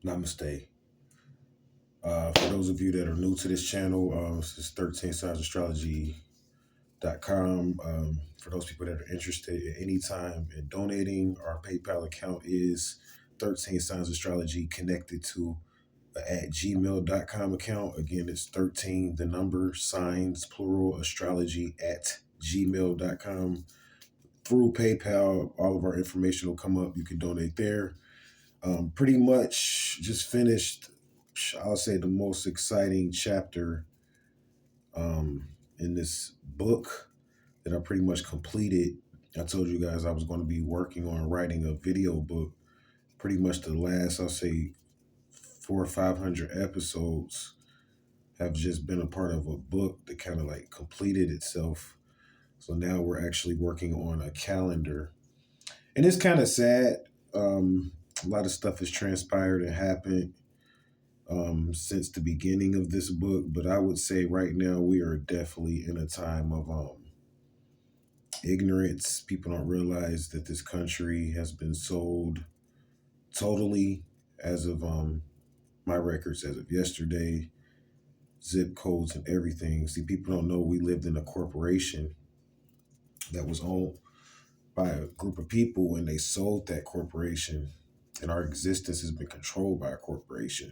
Namaste. For those of you that are new to this channel, this is 13signsastrology.com. For those people that are interested at any time in donating, our PayPal account is 13 Signs Astrology connected to at gmail.com account. Again, it's 13, the number, signs, plural, astrology at gmail.com. Through PayPal, all of our information will come up. You can donate there. Pretty much just finished, I'll say, the most exciting chapter in this book that I pretty much completed. I told you guys I was going to be working on writing a video book. Pretty much the last, I'll say, 400 or 500 episodes have just been a part of a book that kind of like completed itself. So now we're actually working on a calendar. And it's kind of sad. A lot of stuff has transpired and happened since the beginning of this book, but I would say right now we are definitely in a time of ignorance. People don't realize that this country has been sold totally as of my records as of yesterday, zip codes and everything. See, people don't know we lived in a corporation that was owned by a group of people and they sold that corporation, and our existence has been controlled by a corporation,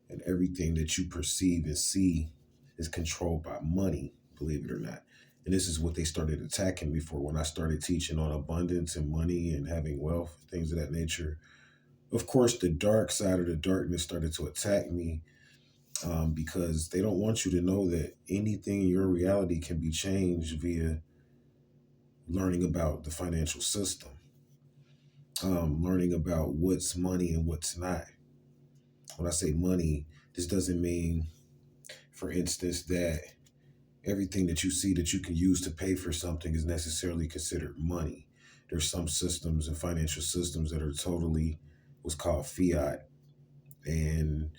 and everything that you perceive and see is controlled by money, believe it or not. And this is what they started attacking me for when I started teaching on abundance and money and having wealth, things of that nature. Of course, the dark side of the darkness started to attack me because they don't want you to know that anything in your reality can be changed via learning about the financial system, learning about what's money and what's not. When I say money, this doesn't mean, for instance, that everything that you see that you can use to pay for something is necessarily considered money. There's some systems and financial systems that are totally what's called fiat, and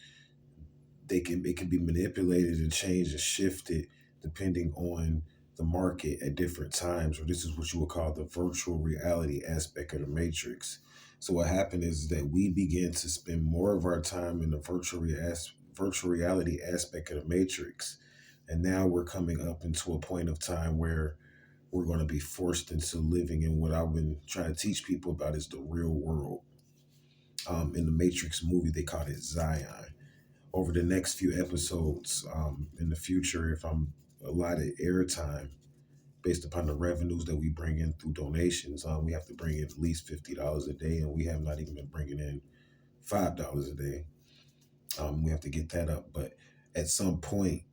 it can be manipulated and changed and shifted depending on the market at different times. Or this is what you would call the virtual reality aspect of the matrix. So what happened is that we began to spend more of our time in the virtual reality aspect of the matrix, and now we're coming up into a point of time where we're going to be forced into living in what I've been trying to teach people about is the real world. In the Matrix movie, they called it Zion. Over the next few episodes in the future, if I'm allotted airtime based upon the revenues that we bring in through donations, we have to bring in at least $50 a day, and we have not even been bringing in $5 a day. We have to get that up, but at some point,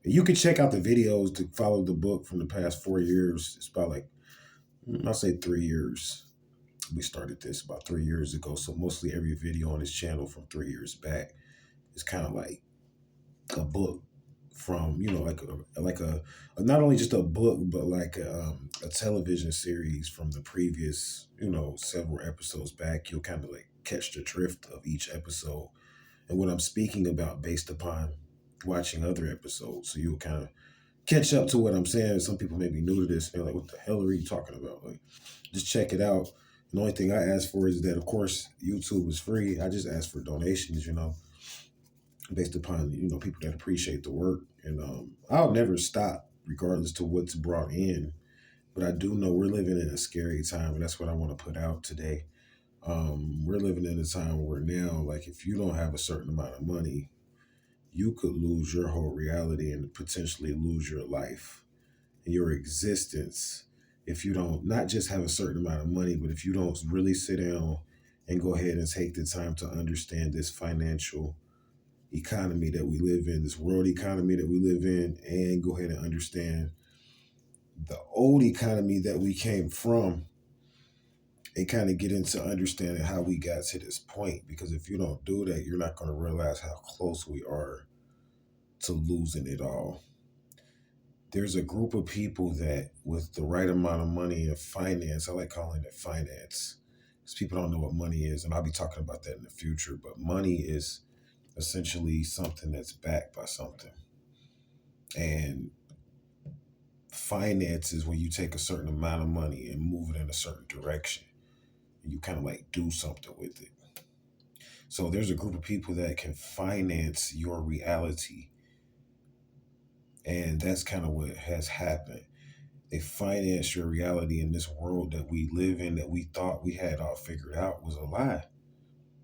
you can check out the videos to follow the book from the past 4 years. It's about like, I'll say 3 years. We started this about 3 years ago, so mostly every video on this channel from 3 years back is kind of like a book from, like a not only just a book but like a television series from the previous, several episodes back. You'll kind of like catch the drift of each episode and what I'm speaking about based upon watching other episodes, so you'll kind of catch up to what I'm saying. Some people may be new to this and they're like, what the hell are you talking about? Like, just check it out. The only thing I ask for is that, of course, YouTube is free. I just ask for donations, based upon, people that appreciate the work. And I'll never stop regardless to what's brought in. But I do know we're living in a scary time, and that's what I want to put out today. We're living in a time where now, like, if you don't have a certain amount of money, you could lose your whole reality and potentially lose your life and your existence if you don't not just have a certain amount of money, but if you don't really sit down and go ahead and take the time to understand this financial economy that we live in, this world economy that we live in, and go ahead and understand the old economy that we came from, and kind of get into understanding how we got to this point. Because if you don't do that, you're not going to realize how close we are to losing it all. There's a group of people that, with the right amount of money and finance, I like calling it finance, because people don't know what money is, and I'll be talking about that in the future. But money is essentially something that's backed by something. And finance is when you take a certain amount of money and move it in a certain direction, and you kind of like do something with it. So there's a group of people that can finance your reality. And that's kind of what has happened. They finance your reality in this world that we live in, that we thought we had all figured out was a lie,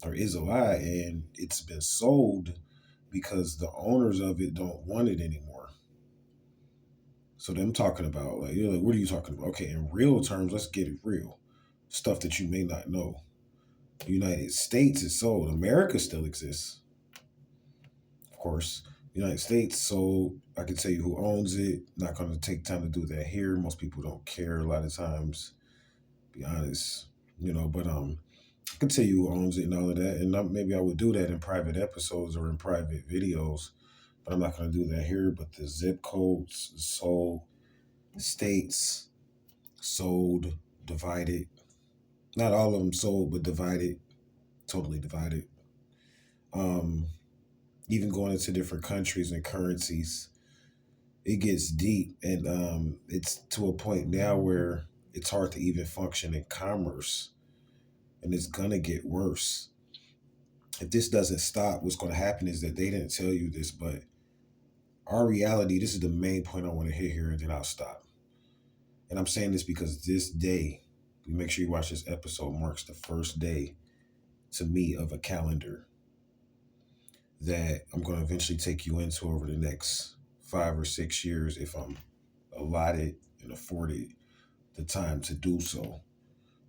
or is a lie. And it's been sold because the owners of it don't want it anymore. So them talking about, like, you're like, what are you talking about? Okay, in real terms, let's get it real. Stuff that you may not know. The United States is sold. America still exists, of course. The United States sold. I can tell you who owns it. Not going to take time to do that here. Most people don't care a lot of times. Be honest, But I can tell you who owns it and all of that. And maybe I would do that in private episodes or in private videos, but I'm not going to do that here. But the zip codes sold, states sold, divided. Not all of them sold, but divided, totally divided. Um, Even going into different countries and currencies, it gets deep, and it's to a point now where it's hard to even function in commerce, and it's gonna get worse. If this doesn't stop, what's going to happen is that they didn't tell you this, but our reality. This is the main point I want to hit here, and then I'll stop. And I'm saying this because this day, make sure you watch this episode, marks the first day to me of a calendar that I'm going to eventually take you into over the next 5 or 6 years if I'm allotted and afforded the time to do so.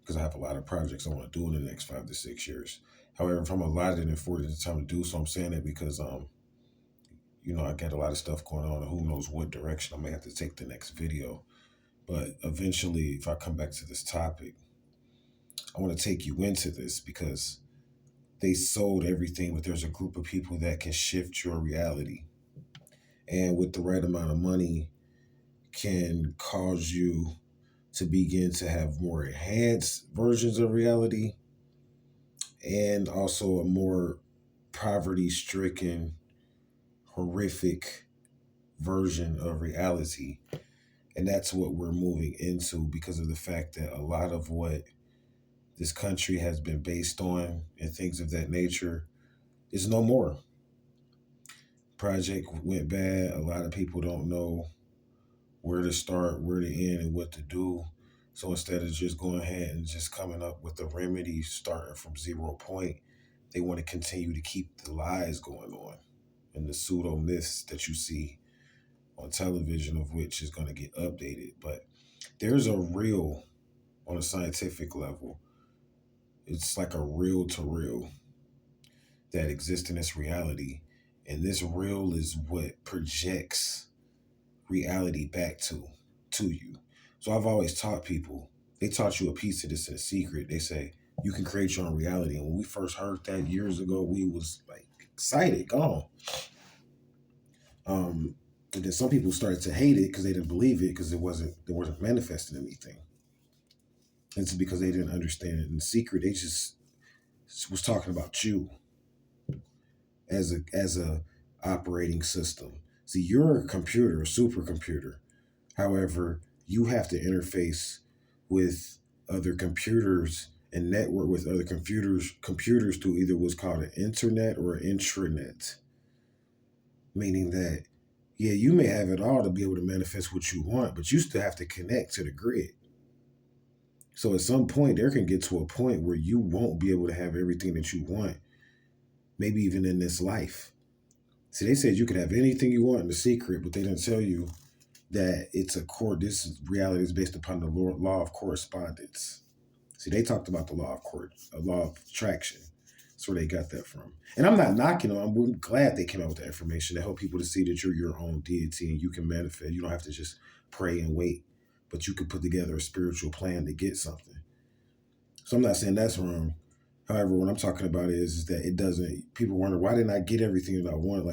Because I have a lot of projects I want to do in the next 5 to 6 years. However, if I'm allotted and afforded the time to do so, I'm saying it because I got a lot of stuff going on, and who knows what direction I may have to take the next video. But eventually, if I come back to this topic, I want to take you into this because they sold everything, but there's a group of people that can shift your reality. And with the right amount of money, can cause you to begin to have more enhanced versions of reality and also a more poverty stricken, horrific version of reality. And that's what we're moving into because of the fact that a lot of what this country has been based on and things of that nature is no more. Project went bad. A lot of people don't know where to start, where to end, and what to do. So instead of just going ahead and just coming up with a remedy starting from 0 point, they want to continue to keep the lies going on and the pseudo myths that you see on television, of which is going to get updated. But there's a real on a scientific level. It's like a real to real that exists in this reality. And this real is what projects reality back to you. So I've always taught people, they taught you a piece of this in a secret. They say you can create your own reality. And when we first heard that years ago, we was like excited, gone. And then some people started to hate it because they didn't believe it because they wasn't manifesting anything. And it's because they didn't understand it in secret. They just was talking about you as a operating system. See, you're a computer, a supercomputer. However, you have to interface with other computers and network with other computers through either what's called an internet or an intranet. Meaning that, yeah, you may have it all to be able to manifest what you want, but you still have to connect to the grid. So at some point, there can get to a point where you won't be able to have everything that you want, maybe even in this life. See, they said you could have anything you want in the secret, but they didn't tell you that it's this reality is based upon the law of correspondence. See, they talked about the law of attraction. That's where they got that from. And I'm not knocking them. I'm glad they came out with that information to help people to see that you're your own deity and you can manifest. You don't have to just pray and wait, but you can put together a spiritual plan to get something. So I'm not saying that's wrong. However, what I'm talking about is that it doesn't. People wonder why didn't I get everything that I wanted?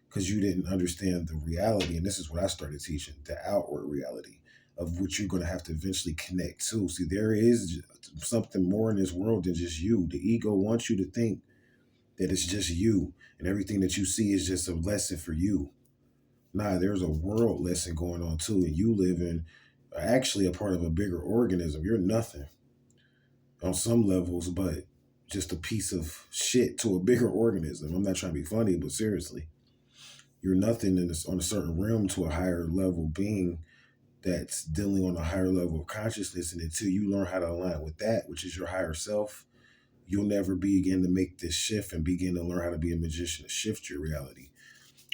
Because you didn't understand the reality, and this is what I started teaching: the outward reality of which you're going to have to eventually connect to. See, there is something more in this world than just you. The ego wants you to think that it's just you, and everything that you see is just a lesson for you. Nah, there's a world lesson going on too, and you live in actually a part of a bigger organism. You're nothing on some levels, but just a piece of shit to a bigger organism. I'm not trying to be funny, but seriously, you're nothing on a certain realm to a higher level being that's dealing on a higher level of consciousness. And until you learn how to align with that, which is your higher self, you'll never begin to make this shift and begin to learn how to be a magician to shift your reality.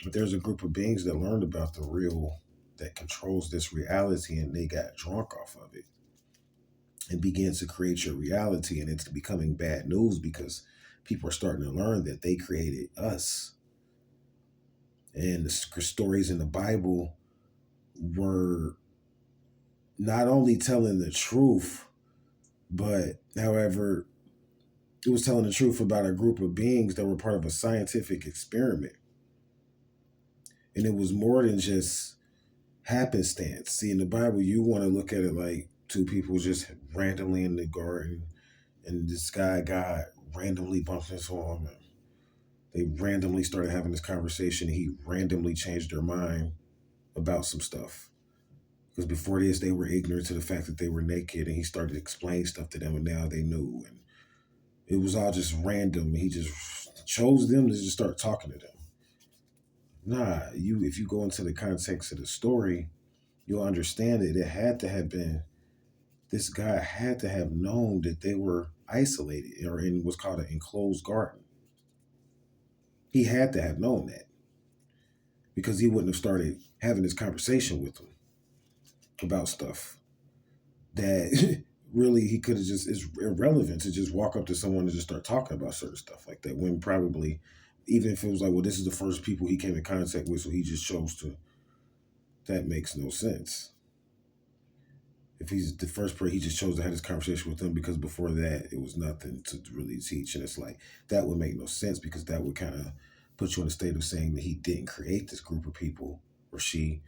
But there's a group of beings that learned about the real that controls this reality, and they got drunk off of it and began to create your reality. And it's becoming bad news because people are starting to learn that they created us. And the stories in the Bible were not only telling the truth, but however, it was telling the truth about a group of beings that were part of a scientific experiment. And it was more than just happenstance. See, in the Bible, you want to look at it like two people just randomly in the garden, and this guy got randomly bumped into him. And they randomly started having this conversation. And he randomly changed their mind about some stuff. Because before this, they were ignorant to the fact that they were naked, and he started explaining stuff to them, and now they knew. And it was all just random. He just chose them to just start talking to them. Nah, if you go into the context of the story, you'll understand it. It had to have been, this guy had to have known that they were isolated or in what's called an enclosed garden. He had to have known that because he wouldn't have started having this conversation with them about stuff that really he could have just, it's irrelevant to just walk up to someone and just start talking about certain stuff like that when probably, even if it was like, well, this is the first people he came in contact with, so he just chose to. That makes no sense. If he's the first person, he just chose to have this conversation with them because before that, it was nothing to really teach. And it's like, that would make no sense because that would kind of put you in a state of saying that he didn't create this group of people, or she,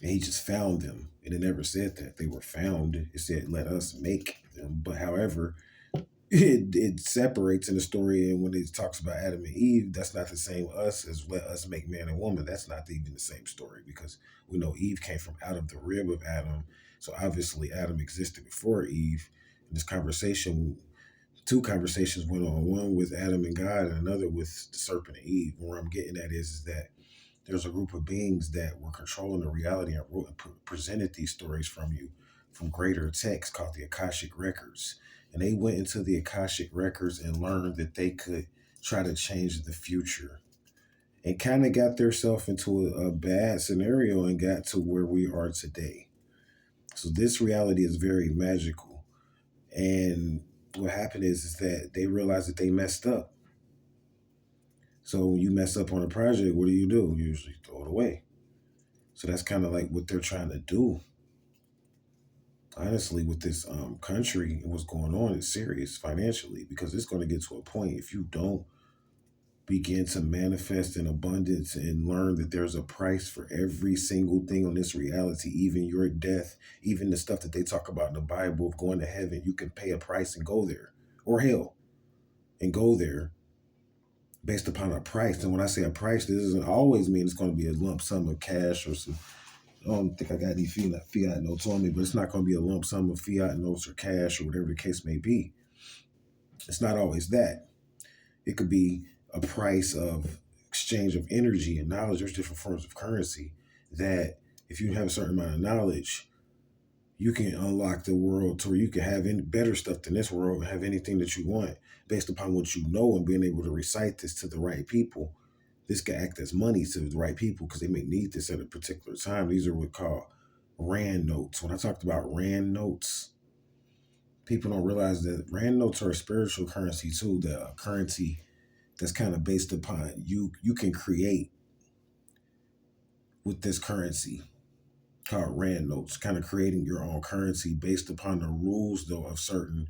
and he just found them. And it never said that they were found. It said, let us make them. But however, it separates in the story, and when it talks about Adam and Eve, that's not the same us as let us make man and woman. That's not even the same story because we know Eve came from out of the rib of Adam, so obviously Adam existed before Eve. And this conversation, two conversations went on, one with Adam and God and another with the serpent and Eve. And where I'm getting at is that there's a group of beings that were controlling the reality and presented these stories from you from greater texts called the Akashic Records. And they went into the Akashic Records and learned that they could try to change the future and kind of got themselves into a bad scenario and got to where we are today. So this reality is very magical. And what happened is that they realized that they messed up. So when you mess up on a project, what do? You usually throw it away. So that's kind of like what they're trying to do. Honestly, with this country and what's going on, it's serious financially because it's going to get to a point if you don't begin to manifest in abundance and learn that there's a price for every single thing on this reality, even your death, even the stuff that they talk about in the Bible of going to heaven, you can pay a price and go there, or hell and go there based upon a price. And when I say a price, this doesn't always mean it's going to be a lump sum of cash or some, I don't think I got any fiat notes on me, but it's not going to be a lump sum of fiat notes or cash or whatever the case may be. It's not always that. It could be a price of exchange of energy and knowledge. There's different forms of currency that if you have a certain amount of knowledge, you can unlock the world to where you can have any better stuff than this world and have anything that you want based upon what you know and being able to recite this to the right people. This can act as money to the right people because they may need this at a particular time. These are what called Rand notes. When I talked about Rand notes, people don't realize that Rand notes are a spiritual currency too, the currency that's kind of based upon you can create with this currency called Rand notes, kind of creating your own currency based upon the rules though of certain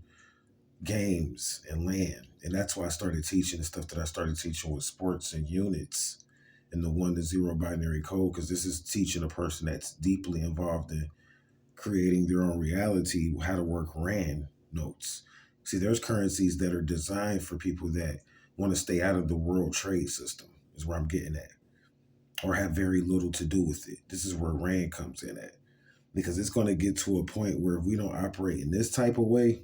games and land. And that's why I started teaching the stuff that I started teaching with sports and units and the 1 to 0 binary code, because this is teaching a person that's deeply involved in creating their own reality how to work Rand notes. See, there's currencies that are designed for people that want to stay out of the world trade system, is where I'm getting at, or have very little to do with it. This is where Rand comes in at, because it's going to get to a point where if we don't operate in this type of way,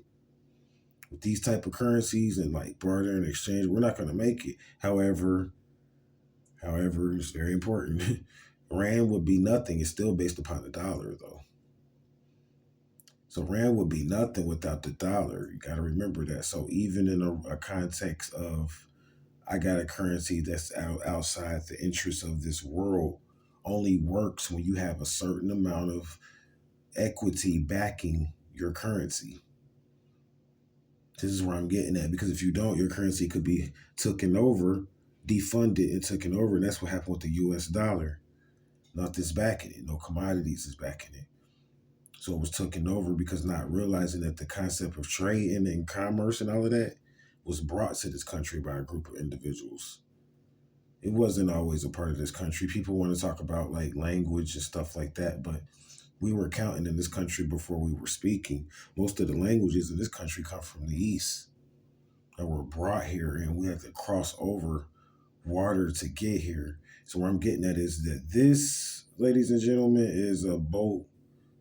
With these type of currencies and like barter and exchange, we're not going to make it. However, it's very important. Rand would be nothing. It's still based upon the dollar, though. So Rand would be nothing without the dollar. You got to remember that. So even in a context of I got a currency that's outside the interests of this world, only works when you have a certain amount of equity backing your currency. This is where I'm getting at, because if you don't, your currency could be taken over, defunded and taken over. And that's what happened with the US dollar. Nothing's backing it. No commodities is backing it. So it was taken over because not realizing that the concept of trade and commerce and all of that was brought to this country by a group of individuals. It wasn't always a part of this country. People want to talk about like language and stuff like that, but we were counting in this country before we were speaking. Most of the languages in this country come from the East that were brought here, and we had to cross over water to get here. So where I'm getting at is that this, ladies and gentlemen, is a boat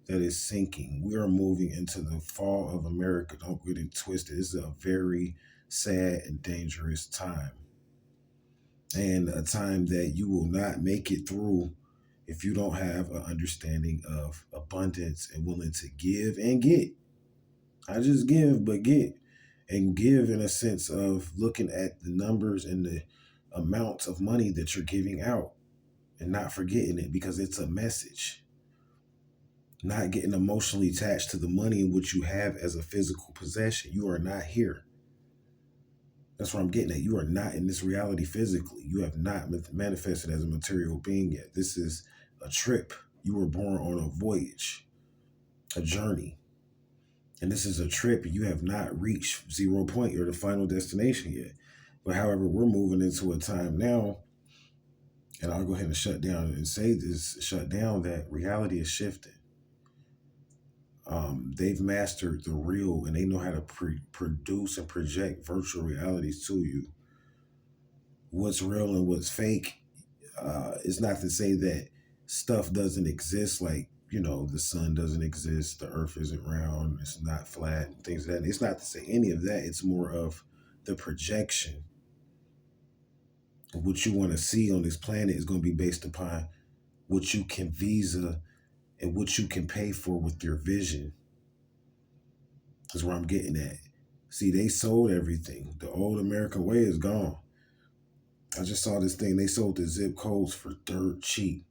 that is sinking. We are moving into the fall of America. Don't get it twisted. This is a very sad and dangerous time, and a time that you will not make it through if you don't have an understanding of abundance and willing to give and get. Not just give, but get. And give in a sense of looking at the numbers and the amounts of money that you're giving out and not forgetting it, because it's a message. Not getting emotionally attached to the money in which you have as a physical possession. You are not here. That's what I'm getting at. You are not in this reality physically. You have not manifested as a material being yet. This is a trip. You were born on a voyage, a journey. And this is a trip. You have not reached 0 point or the final destination yet. But however, we're moving into a time now, and I'll go ahead and shut down and say this, shut down, that reality is shifting. They've mastered the real, and they know how to produce and project virtual realities to you. What's real and what's fake is not to say that stuff doesn't exist, like, the sun doesn't exist, the earth isn't round, it's not flat, things like that. It's not to say any of that. It's more of the projection of what you want to see on this planet is going to be based upon what you can visa and what you can pay for with your vision. Is where I'm getting at. See, they sold everything. The old American way is gone. I just saw this thing. They sold the zip codes for dirt cheap.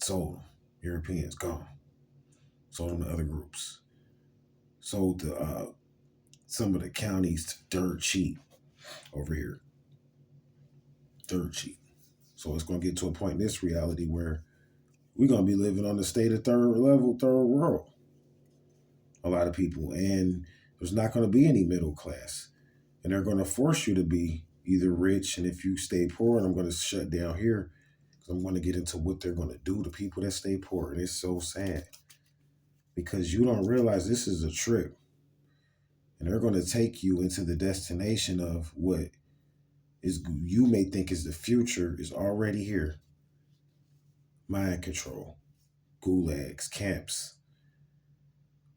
Sold them. Europeans, gone. Sold them to other groups. Sold the some of the counties dirt cheap over here. Dirt cheap. So it's going to get to a point in this reality where we're going to be living on the state of third world. A lot of people. And there's not going to be any middle class. And they're going to force you to be either rich, and if you stay poor, and I'm going to shut down here because I'm going to get into what they're going to do to people that stay poor. And it's so sad because you don't realize this is a trip. And they're going to take you into the destination of what is you may think is the future is already here. Mind control, gulags, camps.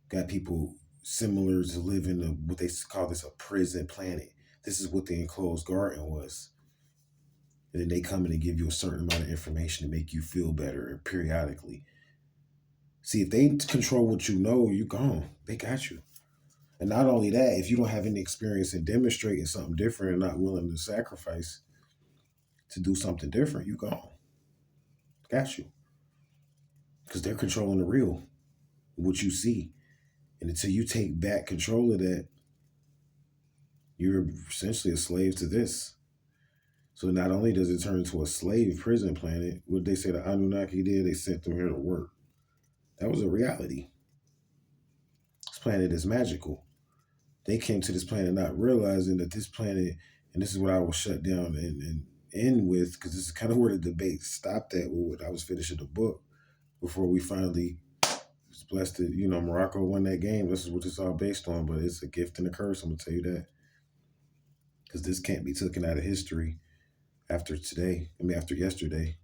Got people similar to live in what they call this a prison planet. This is what the enclosed garden was. And then they come in and give you a certain amount of information to make you feel better periodically. See, if they control what you know, you gone. They got you. And not only that, if you don't have any experience in demonstrating something different and not willing to sacrifice to do something different, you gone. Got you. Because they're controlling the real, what you see. And until you take back control of that, you're essentially a slave to this. So not only does it turn into a slave prison planet, what they say the Anunnaki did, they sent them here to work. That was a reality. This planet is magical. They came to this planet not realizing that this planet, and this is what I will shut down and end with, because this is kind of where the debate stopped at when I was finishing the book before we finally was blessed that, Morocco won that game. This is what it's all based on, but it's a gift and a curse, I'm going to tell you that. Because this can't be taken out of history after yesterday.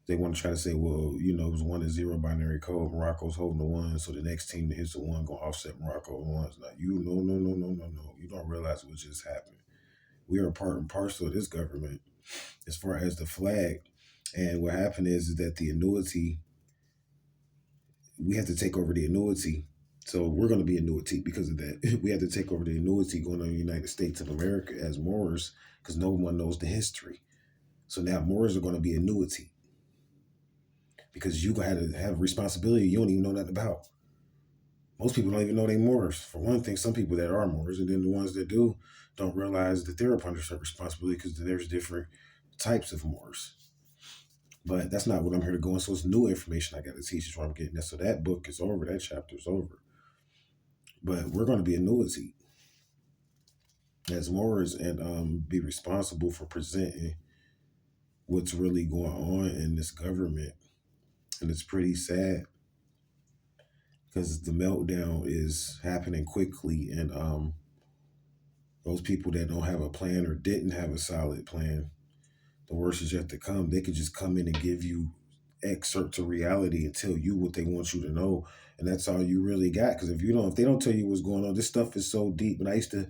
They want to try to say, well, it was 1-0 binary code. Morocco's holding the one, so the next team that hits the one gonna offset Morocco's ones. Now no. You don't realize what just happened. We are part and parcel of this government as far as the flag. And what happened is that the annuity, we have to take over the annuity. So we're going to be annuity because of that. We have to take over the annuity going on the United States of America as Moors because no one knows the history. So now Moors are going to be annuity because you got to have responsibility you don't even know nothing about. Most people don't even know they Moors. For one thing, some people that are Moors, and then the ones that do don't realize that they're under some responsibility because there's different types of Moors. But that's not what I'm here to go on. So it's new information I got to teach is what I'm getting that. So that book is over. That chapter is over. But we're going to be annuity as Moors and be responsible for presenting what's really going on in this government. And it's pretty sad because the meltdown is happening quickly. And those people that don't have a plan or didn't have a solid plan, the worst is yet to come. They could just come in and give you excerpts of reality and tell you what they want you to know, and that's all you really got. Because if they don't tell you what's going on, this stuff is so deep. And I used to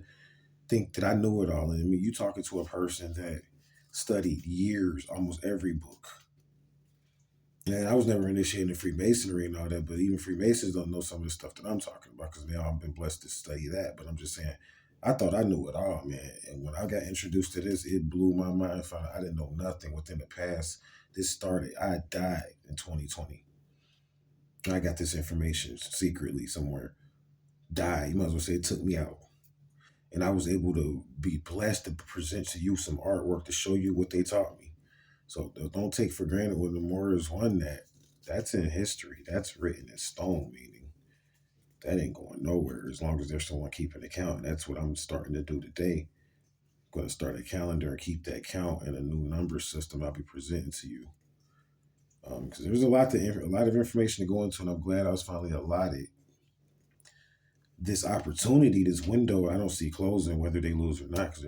think that I knew it all. And I mean, you talking to a person that studied years, almost every book. And I was never initiated in Freemasonry and all that, but even Freemasons don't know some of the stuff that I'm talking about because they all been blessed to study that. But I'm just saying, I thought I knew it all, man. And when I got introduced to this, it blew my mind. I didn't know nothing within the past. This started, I died in 2020. I got this information secretly somewhere. Died. You might as well say it took me out. And I was able to be blessed to present to you some artwork to show you what they taught me. So don't take for granted when the Moors won that. That's in history. That's written in stone, meaning that ain't going nowhere as long as there's someone keeping the count. And that's what I'm starting to do today. I'm going to start a calendar and keep that count and a new number system I'll be presenting to you. Because there's a lot of information to go into, and I'm glad I was finally allotted this opportunity, this window. I don't see closing, whether they lose or not. Because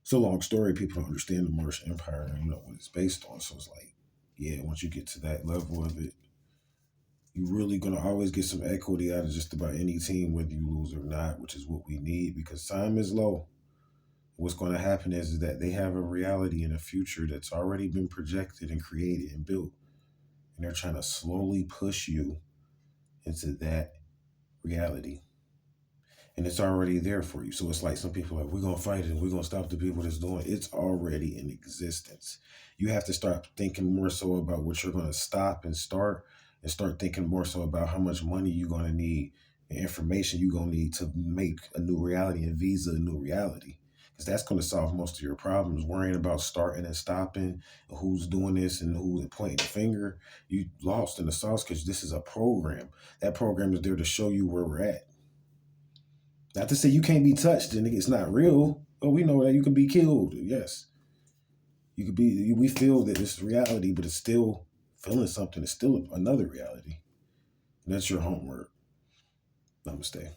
it's a long story. People don't understand the Moorish Empire and what it's based on. So it's like, yeah, once you get to that level of it, you're really gonna always get some equity out of just about any team, whether you lose or not, which is what we need because time is low. What's going to happen is that they have a reality in a future that's already been projected and created and built, and they're trying to slowly push you into that reality. And it's already there for you. So it's like some people are like, we're going to fight it and we're going to stop the people that's doing it. It's already in existence. You have to start thinking more so about what you're going to stop and start thinking more so about how much money you're going to need and information you're going to need to make a new reality and visa a new reality. Because that's going to solve most of your problems. Worrying about starting and stopping, who's doing this and who's pointing the finger. You lost in the sauce because this is a program. That program is there to show you where we're at. Not to say you can't be touched and it's not real. Oh, we know that you can be killed. Yes. You could be, we feel that it's reality, but it's still feeling something. It's still another reality. And that's your homework. Namaste.